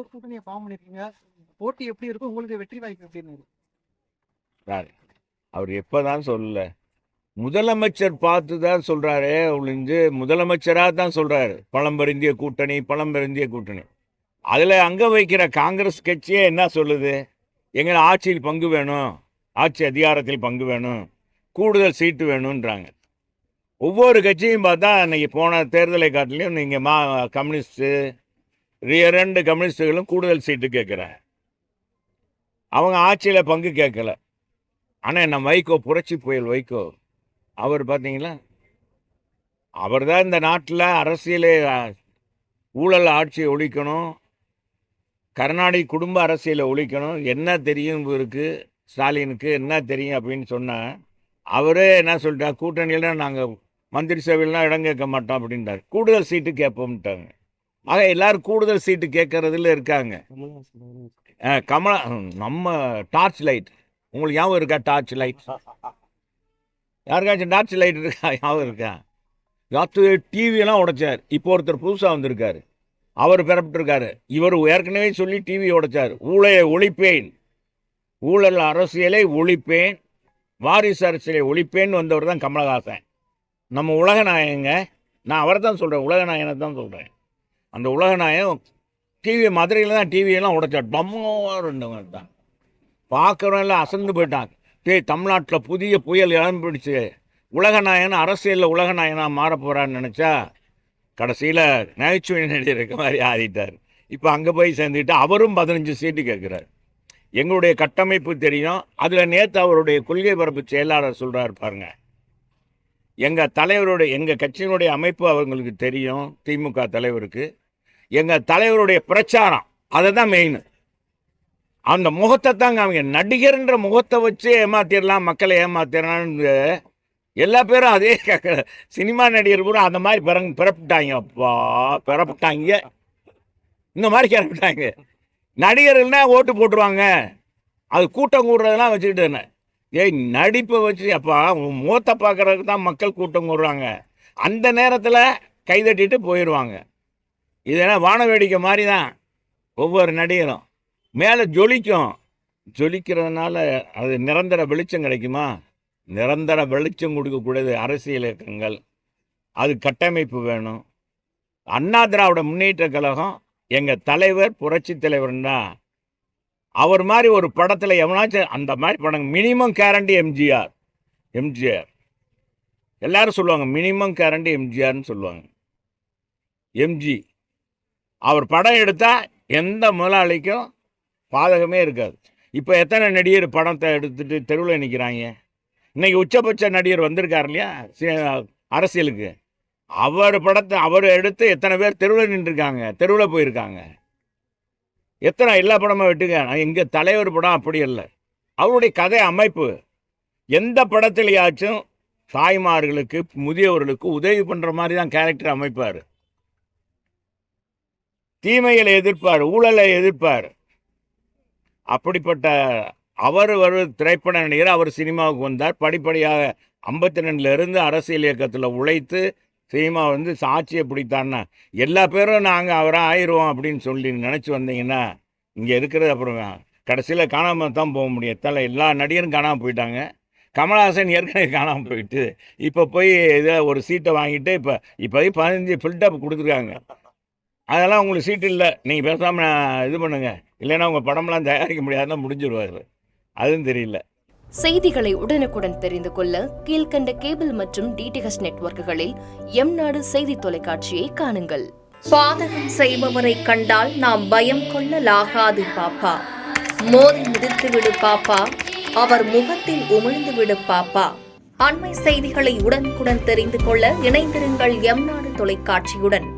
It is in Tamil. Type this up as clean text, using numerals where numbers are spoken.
ஒரு கூட்டணியை ஃபார்ம் பண்ணிருக்கீங்க. போட்டி எப்படி இருக்கும்? உங்களுக்கு வெற்றி வாய்ப்பு எப்படின்னு? சார், அவர் எப்பதான் சொல்லல, முதலமைச்சர் பார்த்து தான் சொல்றாரு ஒழிஞ்சு, முதலமைச்சராக தான் சொல்றாரு பழம்பெருந்திய கூட்டணி, பழம்பெருந்திய கூட்டணி. அதில் அங்க வைக்கிற காங்கிரஸ் கட்சியே என்ன சொல்லுது? எங்களை ஆட்சியில் பங்கு வேணும், ஆட்சி அதிகாரத்தில் பங்கு வேணும், கூடுதல் சீட்டு வேணுன்றாங்க. ஒவ்வொரு கட்சியும் பார்த்தா இன்னைக்கு போன தேர்தலை காட்டிலையும் நீங்கள் கம்யூனிஸ்ட்டு, 2 கம்யூனிஸ்டுகளும் கூடுதல் சீட்டு கேட்குறாங்க. அவங்க ஆட்சியில் பங்கு கேட்கல. ஆனால் என்ன வைகோ, புரட்சி புயல் வைகோ, அவர் பார்த்தீங்களா, அவர் தான் இந்த நாட்டில் அரசியலே ஊழல் ஆட்சியை ஒழிக்கணும், கருணாநிதி குடும்ப அரசியலை ஒழிக்கணும். என்ன தெரியும் இவருக்கு, ஸ்டாலினுக்கு என்ன தெரியும் அப்படின்னு சொன்னால், அவரே என்ன சொல்லிட்டார், கூட்டணியில் நாங்கள் மந்திரி சபையிலாம் இடம் கேட்க மாட்டோம் அப்படின்ட்டார். கூடுதல் சீட்டு கேட்போம்ட்டாங்க. ஆக எல்லாரும் கூடுதல் சீட்டு கேட்கறதுல இருக்காங்க. கமலா, நம்ம டார்ச் லைட், உங்களுக்கு ஞாபகம் இருக்கா? டார்ச் லைட் யாருக்காச்சும் டார்ச் லைட் இருக்கா? ஞாபகம் இருக்கா? டிவியெல்லாம் உடைச்சார். இப்போ ஒருத்தர் புதுசாக வந்திருக்காரு, அவர் பெறப்பட்டிருக்காரு. இவர் ஏற்கனவே சொல்லி டிவி உடைச்சார். ஊழலை ஒழிப்பேன், ஊழல் அரசியலை ஒழிப்பேன், வாரிசு அரசியலை ஒழிப்பேன்னு வந்தவர் தான் கமலஹாசன். நம்ம உலகநாயகங்க. நான் அவரை தான் சொல்கிறேன், உலகநாயகனை தான் சொல்கிறேன். அந்த உலகநாயகம் டிவி மதுரையில் தான் டிவியெல்லாம் உடைச்சார். டம்மா தான் பார்க்குறவெல்லாம் அசந்து போயிட்டாங்க. தமிழ்நாட்டில் புதிய புயல் இளம்பிடிச்சு, உலகநாயகன் அரசியலில் உலகநாயகனாக மாற போகிறான்னு நினச்சா கடைசியில் நகைச்சுவை நடிகர் இருக்க மாதிரி ஆடிட்டார். இப்போ அங்கே போய் சேர்ந்துக்கிட்டு அவரும் 15 சீட்டு கேட்குறாரு. எங்களுடைய கட்டமைப்பு தெரியும். அதில் நேற்று அவருடைய கொள்கை பரப்பு செயலாளர் சொல்கிறார் பாருங்க, எங்கள் தலைவருடைய, எங்கள் கட்சியினுடைய அமைப்பு அவங்களுக்கு தெரியும், திமுக தலைவருக்கு. எங்கள் தலைவருடைய பிரச்சாரம் அதை தான் மெயின். அந்த முகத்தை தாங்க அவங்க நடிகர்ன்ற முகத்தை வச்சு ஏமாத்திடலாம், மக்களை ஏமாத்திடலான்னு எல்லா பேரும் அதே சினிமா நடிகர் கூட அந்த மாதிரி பிறப்பிட்டாங்க. அப்பா பிறப்பிட்டாங்க, இந்த மாதிரி கிளப்பிட்டாங்க. நடிகர்கள்னா ஓட்டு போட்டுருவாங்க, அது கூட்டம் கூடுறதெல்லாம் வச்சுக்கிட்டு என்ன நடிப்பை வச்சு, அப்பா முகத்தை பார்க்கறதுக்கு தான் மக்கள் கூட்டம் கூடுறாங்க. அந்த நேரத்தில் கைதட்டிட்டு போயிடுவாங்க. இதெல்லாம் வான வேடிக்கை மாதிரி தான். ஒவ்வொரு நடிகரும் மேலே ஜொலிக்கும். ஜொலிக்கிறதுனால அது நிரந்தர வெளிச்சம் கிடைக்குமா? நிரந்தர வெளிச்சம் கொடுக்கக்கூடியது அரசியல் இயக்கங்கள், அது கட்டமைப்பு வேணும். அண்ணா திராவிட முன்னேற்ற கழகம் எங்கள் தலைவர் புரட்சி தலைவர்னா, அவர் மாதிரி ஒரு படத்தில் எவனாச்சும் அந்த மாதிரி படம் மினிமம் கேரண்டி எம்ஜிஆர். எல்லாரும் சொல்லுவாங்க மினிமம் கேரண்டி எம்ஜிஆர்னு சொல்லுவாங்க. எம்ஜி அவர் படம் எடுத்தால் எந்த முதலாளிக்கும் பாதகமே இருக்காது. இப்போ எத்தனை நடிகர் படத்தை எடுத்துட்டு தெருவில் நிற்கிறாங்க. இன்னைக்கு உச்சபட்ச நடிகர் வந்திருக்கார் இல்லையா அரசியலுக்கு, அவர் படத்தை அவர் எடுத்து எத்தனை பேர் தெருவில் நின்றுருக்காங்க, தெருவில் போயிருக்காங்க. எத்தனை எல்லா படமும் விட்டுங்க. எங்கள் தலைவர் படம் அப்படி இல்லை. அவருடைய கதை அமைப்பு எந்த படத்துலையாச்சும் தாய்மார்களுக்கு, முதியவர்களுக்கு உதவி பண்ணுற மாதிரி தான் கேரக்டர் அமைப்பார். தீமைகளை எதிர்ப்பார், ஊழலை எதிர்ப்பார். அப்படிப்பட்ட அவர் திரைப்பட நடிகர். அவர் சினிமாவுக்கு வந்தார். படிப்படியாக 52லேருந்து அரசியல் இயக்கத்தில் உழைத்து சினிமா சாட்சியை பிடித்தான்னா எல்லா பேரும் நாங்கள் அவராக ஆயிடுவோம் அப்படின்னு சொல்லி நினச்சி வந்தீங்கன்னா இங்கே இருக்கிறது அப்புறம் கடைசியில் காணாமல் தான் போக முடியும். எல்லா நடிகரும் காணாமல் போயிட்டாங்க. கமலஹாசன் ஏற்கனவே காணாமல் போயிட்டு இப்போ போய் இதை ஒரு சீட்டை வாங்கிட்டு இப்போ 15 ஃபில்டப் கொடுத்துருக்காங்க. அதெல்லாம் உங்களுக்கு சீட்டு இல்லை, நீங்கள் பேசாமல் இது பண்ணுங்கள், இல்லைன்னா உங்கள் படம்லாம் தயாரிக்க முடியாதுன்னா முடிஞ்சிடுவார். அதுவும் தெரியல. செய்திகளை உடனுக்குடன் தெரிந்து கொள்ள கீழ்கண்ட கேபிள் மற்றும் டிடிஹெச் நெட்வொர்க்குகளில் எம்நாடு செய்தி தொலைக்காட்சியை காணுங்கள். பாதகம் செய்பவரை கண்டால் நாம் பயம் கொள்ளலாகாது பாப்பா. மோதி மிதித்து விடு பாப்பா, அவர் முகத்தில் உமிழ்ந்து விடு பாப்பா. அண்மை செய்திகளை உடனுக்குடன் தெரிந்து கொள்ள இணைந்திருங்கள் எம்நாடு தொலைக்காட்சியுடன்.